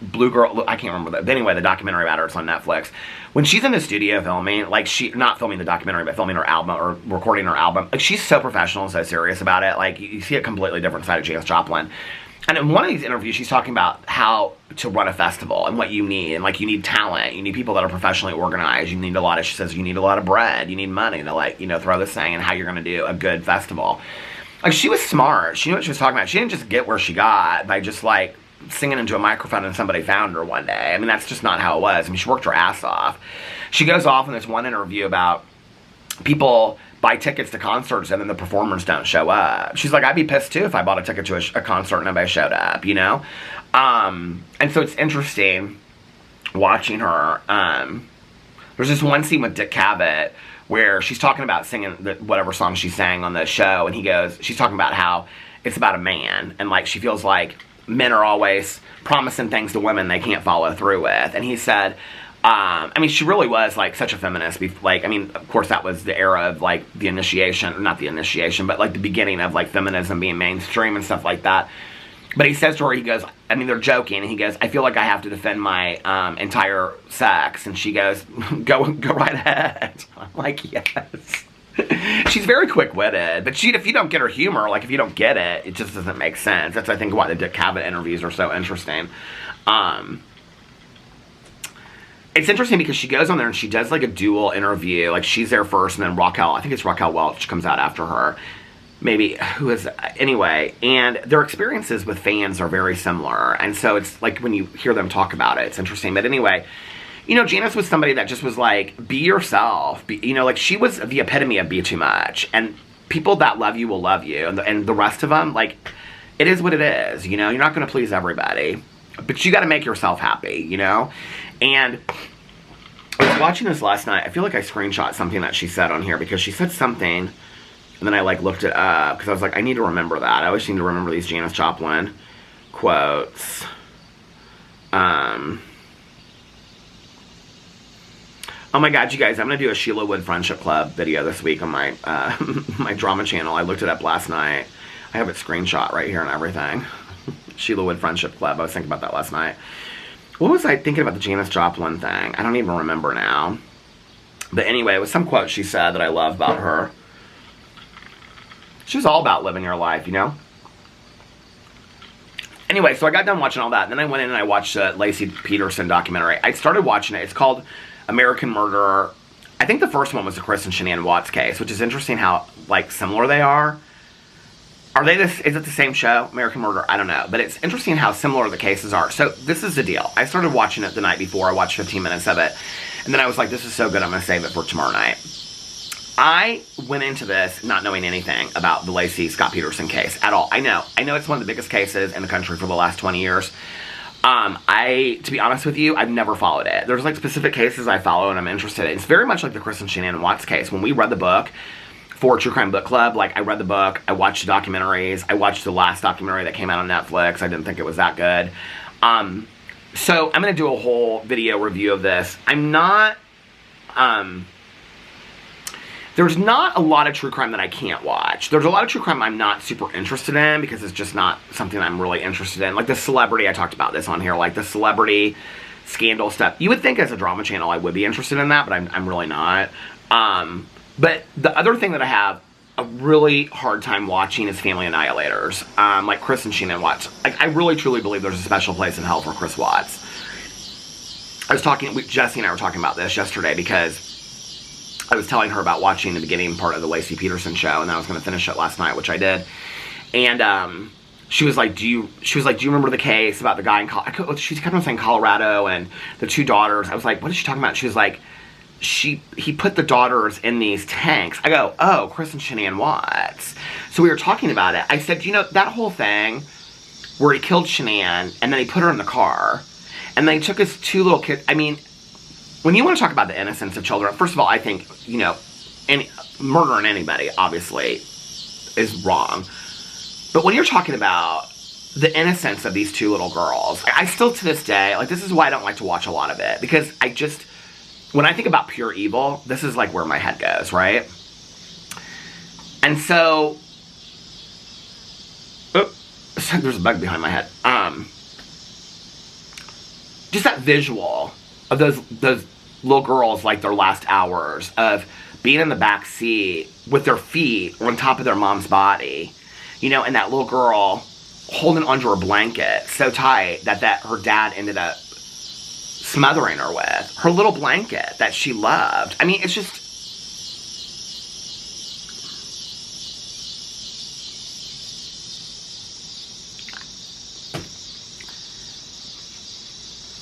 Blue Girl, I can't remember that. But anyway, the documentary about her, it's on Netflix. When she's in the studio filming, like not filming the documentary, but filming her album or recording her album, like she's so professional and so serious about it. Like you see a completely different side of Janice Joplin. And in one of these interviews, she's talking about how to run a festival and what you need. And, like, you need talent. You need people that are professionally organized. You need a lot of, she says, you need a lot of bread. You need money to, like, you know, throw this thing and how you're going to do a good festival. Like, she was smart. She knew what she was talking about. She didn't just get where she got by just, like, singing into a microphone and somebody found her one day. I mean, that's just not how it was. I mean, she worked her ass off. She goes off in this one interview about people buy tickets to concerts and then the performers don't show up. She's like, I'd be pissed too if I bought a ticket to a concert and nobody showed up, you know? And so it's interesting watching her. There's this one scene with Dick Cavett where she's talking about singing whatever song she sang on the show, and she's talking about how it's about a man, and like she feels like men are always promising things to women they can't follow through with. And he said, I mean, she really was, like, such a feminist. Like, I mean, of course, that was the era of, like, the initiation, not the initiation, but, like, the beginning of, like, feminism being mainstream and stuff like that. But he says to her, he goes, I mean, they're joking, and he goes, I feel like I have to defend my entire sex. And she goes, go right ahead. I'm like, yes. She's very quick-witted, but if you don't get her humor, like, if you don't get it, it just doesn't make sense. That's, I think, why the Dick Cavett interviews are so interesting. It's interesting because she goes on there and she does, like, a dual interview. Like, she's there first, and then I think it's Raquel Welch comes out after her. Maybe, anyway. And their experiences with fans are very similar. And so it's, like, when you hear them talk about it, it's interesting. But anyway, you know, Janice was somebody that just was like, be yourself. You know, like, she was the epitome of be too much. And people that love you will love you. And the rest of them, like, it is what it is, you know? You're not going to please everybody. But you got to make yourself happy, you know? And I was watching this last night. I feel like I screenshot something that she said on here because she said something, and then I, like, looked it up because I was like, I need to remember that. I always seem to remember these Janice Joplin quotes. Oh my god, you guys, I'm going to do a Sheila Wood Friendship Club video this week on my my drama channel. I looked it up last night. I have it screenshot right here and everything. Sheila Wood Friendship Club. I was thinking about that last night. What was I thinking about the Janice Joplin thing? I don't even remember now. But anyway, it was some quote she said that I love about her. She was all about living your life, you know? Anyway, so I got done watching all that. And then I went in and I watched the Lacey Peterson documentary. I started watching it. It's called American Murderer. I think the first one was the Chris and Shanann Watts case, which is interesting how, like, similar they are. Is it the same show, American Murder? I don't know. But it's interesting how similar the cases are. So this is the deal. I started watching it the night before. I watched 15 minutes of it. And then I was like, this is so good, I'm going to save it for tomorrow night. I went into this not knowing anything about the Lacey Scott Peterson case at all. I know it's one of the biggest cases in the country for the last 20 years. To be honest with you, I've never followed it. There's, like, specific cases I follow and I'm interested in. It's very much like the Chris and Shanann Watts case. When we read the book for True Crime Book Club, like, I read the book, I watched the documentaries, I watched the last documentary that came out on Netflix. I didn't think it was that good. So I'm going to do a whole video review of this. There's not a lot of true crime that I can't watch. There's a lot of true crime I'm not super interested in because it's just not something I'm really interested in. Like the celebrity, I talked about this on here, like the celebrity scandal stuff. You would think as a drama channel I would be interested in that, but I'm really not. But the other thing that I have a really hard time watching is Family Annihilators. Like Chris and Shanann Watts. I really truly believe there's a special place in hell for Chris Watts. Jesse and I were talking about this yesterday because I was telling her about watching the beginning part of the Lacey Peterson show, and then I was going to finish it last night, which I did. And she was like, do you remember the case about the guy in she kept on saying Colorado and the two daughters. I was like, what is she talking about? She was like, he put the daughters in these tanks. I go, oh, Chris and Shanann Watts. So we were talking about it. I said, you know, that whole thing where he killed Shanann and then he put her in the car and then he took his two little kids. I mean, when you want to talk about the innocence of children, first of all, I think, you know, murdering anybody, obviously, is wrong. But when you're talking about the innocence of these two little girls, I still, to this day, like, this is why I don't like to watch a lot of it. Because when I think about pure evil, this is, like, where my head goes, right? And so, there's a bug behind my head. Just that visual of those little girls, like their last hours of being in the back seat with their feet on top of their mom's body, you know, and that little girl holding onto her blanket so tight that her dad ended up smothering her with. Her little blanket that she loved. I mean, it's just...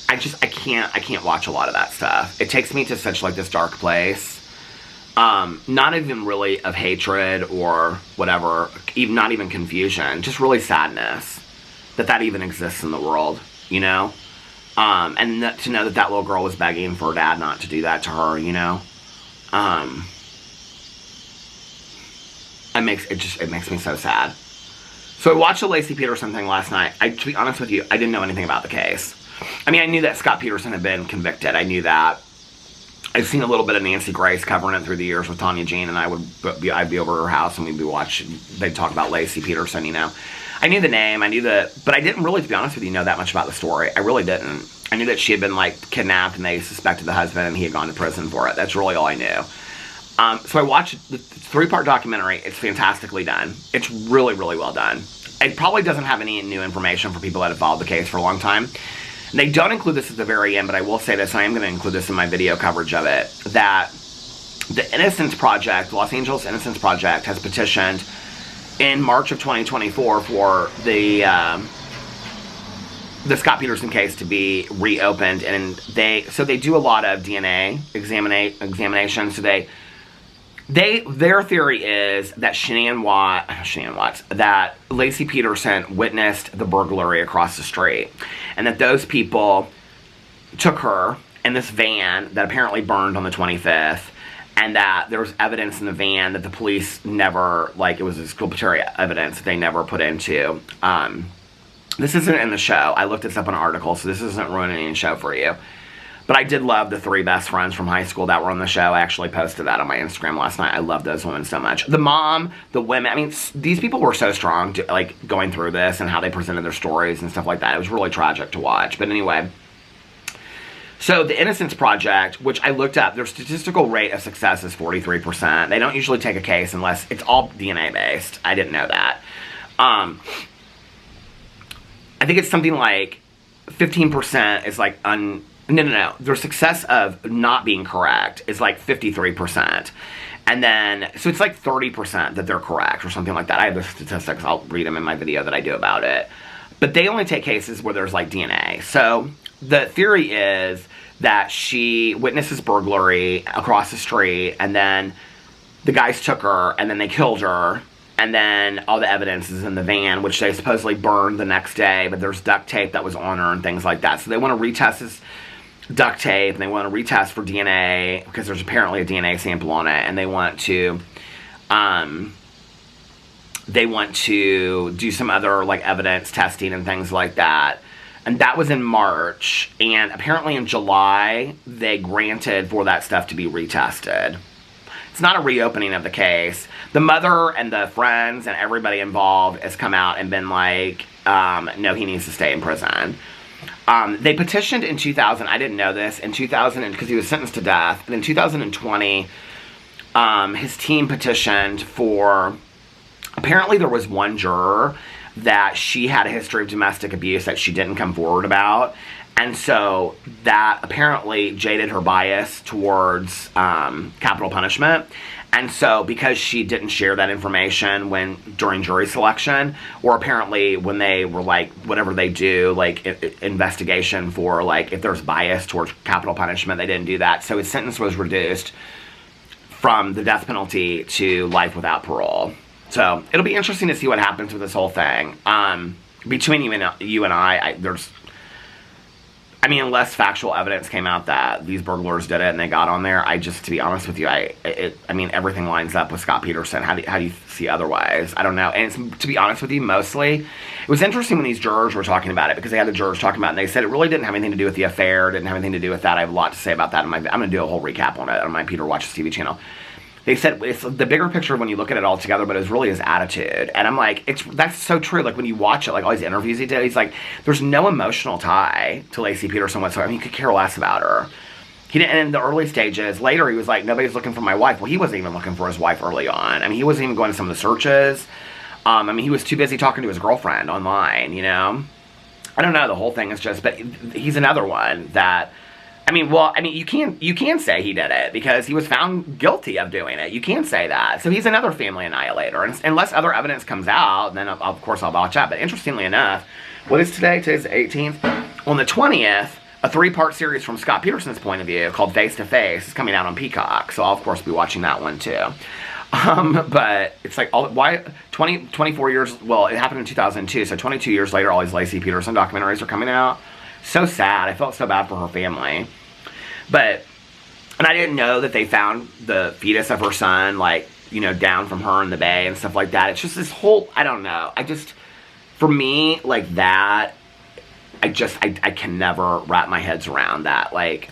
I can't watch a lot of that stuff. It takes me to such like this dark place. Not even really of hatred or whatever, even not even confusion, just really sadness that even exists in the world, you know? And to know that little girl was begging for her dad not to do that to her, you know? It makes me so sad. So I watched the Laci Peterson thing last night. To be honest with you, I didn't know anything about the case. I mean, I knew that Scott Peterson had been convicted. I knew that. I've seen a little bit of Nancy Grace covering it through the years with Tanya Jean, and I'd be over at her house, and we'd be watching. They'd talk about Laci Peterson, you know. I knew the name, but I didn't really, to be honest with you, know that much about the story. I really didn't. I knew that she had been, like, kidnapped, and they suspected the husband, and he had gone to prison for it. That's really all I knew. So I watched the 3-part documentary. It's fantastically done. It's really, really well done. It probably doesn't have any new information for people that have followed the case for a long time. They don't include this at the very end, but I will say this, I am going to include this in my video coverage of it, that the Innocence Project, Los Angeles Innocence Project, has petitioned in March of 2024 for the Scott Peterson case to be reopened, and they do a lot of DNA examinations. So their theory is that that Laci Peterson witnessed the burglary across the street, and that those people took her in this van that apparently burned on the 25th, and that there was evidence in the van that the police never, like, it was exculpatory evidence that they never put into. This isn't in the show. I looked this up in an article, so this isn't ruining any show for you. But I did love the 3 best friends from high school that were on the show. I actually posted that on my Instagram last night. I love those women so much. The mom, the women, I mean, these people were so strong, like, going through this and how they presented their stories and stuff like that. It was really tragic to watch. But anyway, so the Innocence Project, which I looked up, their statistical rate of success is 43%. They don't usually take a case unless it's all DNA based. I didn't know that. I think it's something like 15% is like No. Their success of not being correct is like 53%. And then, so it's like 30% that they're correct or something like that. I have the statistics. I'll read them in my video that I do about it. But they only take cases where there's like DNA. So the theory is that she witnesses burglary across the street, and then the guys took her, and then they killed her. And then all the evidence is in the van, which they supposedly burned the next day, but there's duct tape that was on her and things like that. So they want to retest this duct tape, and they want to retest for DNA, because there's apparently a DNA sample on it, and they want to do some other, like, evidence testing and things like that. And that was in March, and apparently in July, they granted for that stuff to be retested. It's not a reopening of the case. The mother and the friends and everybody involved has come out and been like, no, he needs to stay in prison. They petitioned in 2000, I didn't know this, in 2000, because he was sentenced to death, and in 2020, his team petitioned for, apparently there was one juror that she had a history of domestic abuse that she didn't come forward about, and so that apparently jaded her bias towards capital punishment. And so, because she didn't share that information during jury selection, or apparently when they were, like, whatever they do, like, investigation for, like, if there's bias towards capital punishment, they didn't do that. So his sentence was reduced from the death penalty to life without parole. So it'll be interesting to see what happens with this whole thing. Between you and I, unless factual evidence came out that these burglars did it and they got on there, to be honest with you, everything lines up with Scott Peterson. How do you see otherwise? I don't know. And to be honest with you, mostly, it was interesting when these jurors were talking about it, because they had the jurors talking about it, and they said it really didn't have anything to do with the affair, didn't have anything to do with that. I have a lot to say about that. I'm going to do a whole recap on it on my Peter Watches TV channel. They said it's the bigger picture when you look at it all together, but it's really his attitude. And I'm like, that's so true. Like, when you watch it, like all these interviews he did, he's like, there's no emotional tie to Laci Peterson whatsoever. I mean, he could care less about her. He didn't, in the early stages, later he was like, nobody's looking for my wife. Well, he wasn't even looking for his wife early on. I mean, he wasn't even going to some of the searches. I mean, he was too busy talking to his girlfriend online, you know? I don't know, the whole thing is just, but he's another one that, I mean, you can say he did it because he was found guilty of doing it. You can say that. So he's another family annihilator. And unless other evidence comes out, then of course I'll watch out. But interestingly enough, what is today? Today's the 18th. On the 20th, a 3-part series from Scott Peterson's point of view called Face to Face is coming out on Peacock. So I'll of course be watching that one too. But it's like, why 24 years, well, it happened in 2002, so 22 years later, all these Lacey Peterson documentaries are coming out. So sad. I felt so bad for her family. But, and I didn't know that they found the fetus of her son, like, you know, down from her in the bay and stuff like that. It's just this whole, I don't know. For me, like that, I can never wrap my heads around that. Like,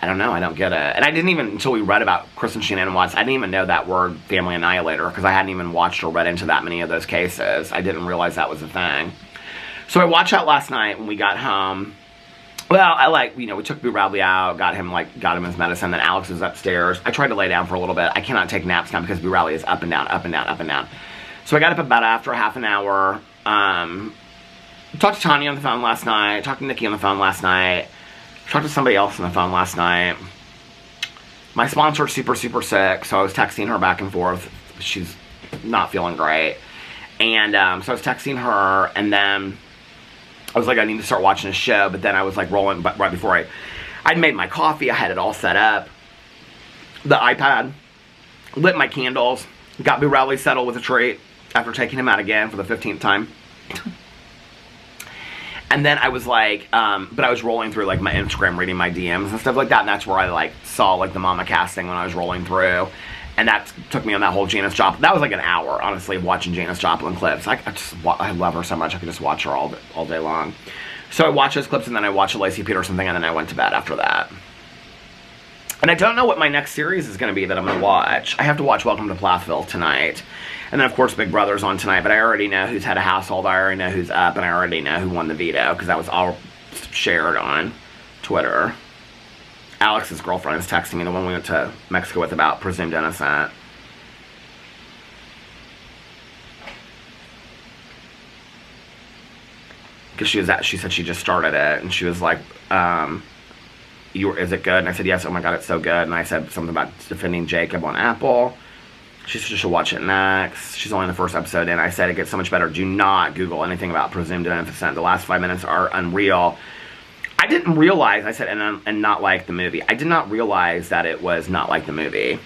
I don't know, I don't get it. And I didn't even, until we read about Kristen Shannon Watts, I didn't even know that word, family annihilator, because I hadn't even watched or read into that many of those cases. I didn't realize that was a thing. So I watched that last night when we got home. Well, we took Boo Radley out, got him his medicine, then Alex was upstairs. I tried to lay down for a little bit. I cannot take naps now because Boo Radley is up and down, up and down, up and down. So I got up about after a half an hour, talked to Tanya on the phone last night, talked to Nikki on the phone last night, talked to somebody else on the phone last night. My sponsor's super, super sick, so I was texting her back and forth. She's not feeling great. And so I was texting her, and then I was like, I need to start watching a show, but then I was like rolling, but right before I'd made my coffee, I had it all set up, the iPad, lit my candles, got Boo Radley settled with a treat after taking him out again for the 15th time. And then I was like, but I was rolling through like my Instagram, reading my DMs and stuff like that, and that's where I like saw like the Mama casting when I was rolling through. And that took me on that whole Janice Joplin. That was like an hour, honestly, of watching Janice Joplin clips. I love her so much. I could just watch her all day long. So I watched those clips, and then I watched a Lacey Peterson thing, and then I went to bed after that. And I don't know what my next series is going to be that I'm going to watch. I have to watch Welcome to Plathville tonight. And then, of course, Big Brother's on tonight. But I already know who's had a household. I already know who's up, and I already know who won the veto, because that was all shared on Twitter. Alex's girlfriend is texting me, the one we went to Mexico with, about presumed innocent. Because she said she just started it, and she was like, is it good? And I said, yes. Oh my God, it's so good. And I said something about defending Jacob on Apple. She said she'll watch it next. She's only in the first episode, and I said it gets so much better. Do not Google anything about presumed innocent. The last 5 minutes are unreal. I didn't realize, I said, and not like the movie. I did not realize that it was not like the movie.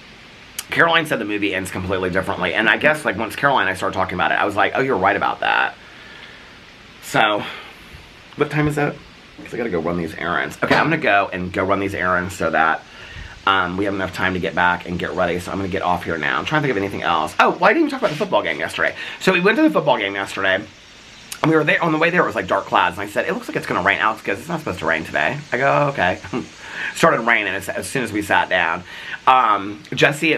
Caroline said the movie ends completely differently. And I guess, like, once Caroline and I started talking about it, I was like, oh, you're right about that. So, what time is it? Because I gotta go run these errands. Okay, I'm gonna go run these errands so that we have enough time to get back and get ready. So I'm gonna get off here now. I'm trying to think of anything else. Oh, well, I didn't even talk about the football game yesterday. So we went to the football game yesterday. And we were there, on the way there, it was like dark clouds, and I said, it looks like it's going to rain. Alex goes, it's not supposed to rain today. I go, oh, okay. Started raining as soon as we sat down. Jessie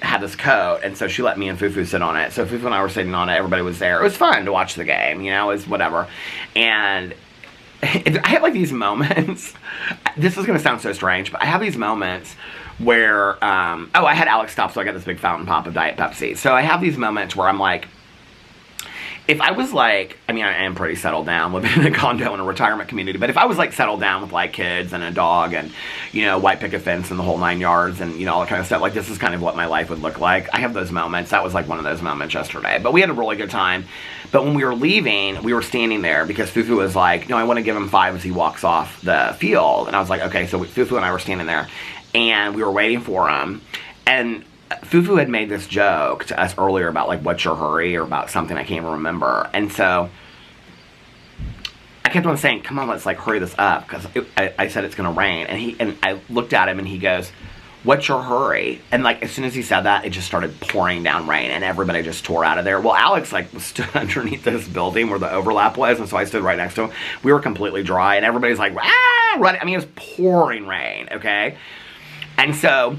had this coat, and so she let me and Fufu sit on it. So Fufu and I were sitting on it, everybody was there. It was fun to watch the game, it was whatever. And I have like these moments, this is going to sound so strange, but I have these moments where, I had Alex stop, so I got this big fountain pop of Diet Pepsi. So I have these moments where I'm like, if I was like, I am pretty settled down, living in a condo in a retirement community, but if I was like settled down with like kids and a dog and, white picket fence and the whole 9 yards and, all that kind of stuff, like this is kind of what my life would look like. I have those moments. That was like one of those moments yesterday. But we had a really good time. But when we were leaving, we were standing there because Fufu was like, I want to give him 5 as he walks off the field. And I was like, okay, so Fufu and I were standing there and we were waiting for him. And Fufu had made this joke to us earlier about like, what's your hurry, or about something I can't even remember. And so I kept on saying, come on, let's like hurry this up, because I said it's going to rain. And I looked at him and he goes, what's your hurry? And like, as soon as he said that, it just started pouring down rain and everybody just tore out of there. Well, Alex like stood underneath this building where the overlap was, and so I stood right next to him. We were completely dry and everybody's like, running. It was pouring rain, okay? And so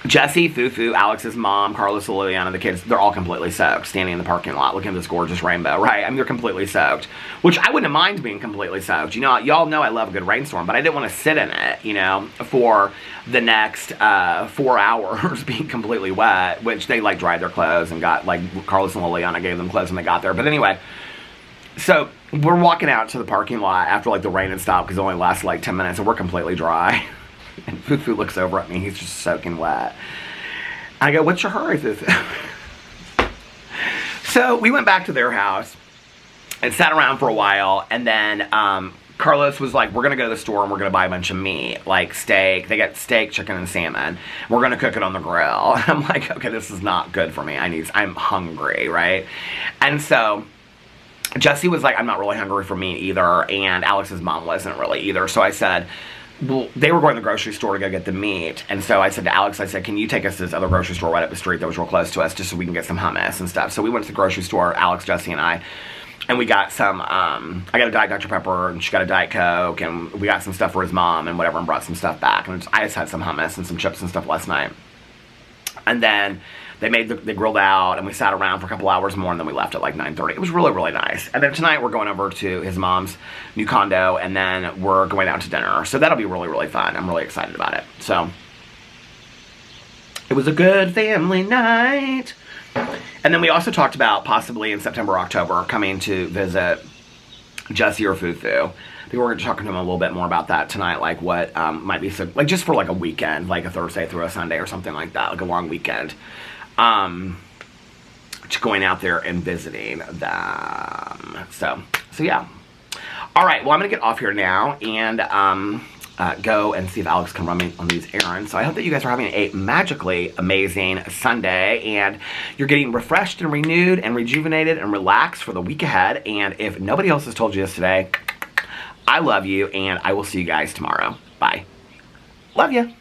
Jesse, Fufu, Alex's mom, Carlos, Liliana, the kids, they're all completely soaked, standing in the parking lot looking at this gorgeous rainbow, right? I mean, they're completely soaked, which I wouldn't mind being completely soaked. You know, y'all know I love a good rainstorm, but I didn't want to sit in it, you know, for the next 4 hours being completely wet, which they, like, dried their clothes and got, like, Carlos and Liliana gave them clothes when they got there. But anyway, so we're walking out to the parking lot after, like, the rain had stopped because it only lasted, like, 10 minutes, and we're completely dry. And Fufu looks over at me. He's just soaking wet. I go, what's your hurry, Fufu? So we went back to their house and sat around for a while. And then Carlos was like, we're going to go to the store and we're going to buy a bunch of meat. Like steak. They got steak, chicken, and salmon. We're going to cook it on the grill. And I'm like, okay, this is not good for me. I'm hungry, right? And so Jesse was like, I'm not really hungry for meat either. And Alex's mom wasn't really either. So I said, well, they were going to the grocery store to go get the meat. And so I said to Alex, I said, can you take us to this other grocery store right up the street that was real close to us just so we can get some hummus and stuff. So we went to the grocery store, Alex, Jesse, and I. And we got some, I got a Diet Dr. Pepper, and she got a Diet Coke, and we got some stuff for his mom and whatever, and brought some stuff back. And I just had some hummus and some chips and stuff last night. And then they grilled out, and we sat around for a couple hours more, and then we left at like 9:30. It was really, really nice. And then tonight we're going over to his mom's new condo, and then we're going out to dinner. So that'll be really, really fun. I'm really excited about it. So it was a good family night. And then we also talked about possibly in September, October, coming to visit Jesse or Fufu. I think we're going to talk to him a little bit more about that tonight, like what might be, so, like just for like a weekend, like a Thursday through a Sunday or something like that, like a long weekend. Going out there and visiting them. So yeah. All right, well, I'm going to get off here now and go and see if Alex can run me on these errands. So I hope that you guys are having a magically amazing Sunday and you're getting refreshed and renewed and rejuvenated and relaxed for the week ahead. And if nobody else has told you this today, I love you, and I will see you guys tomorrow. Bye. Love you.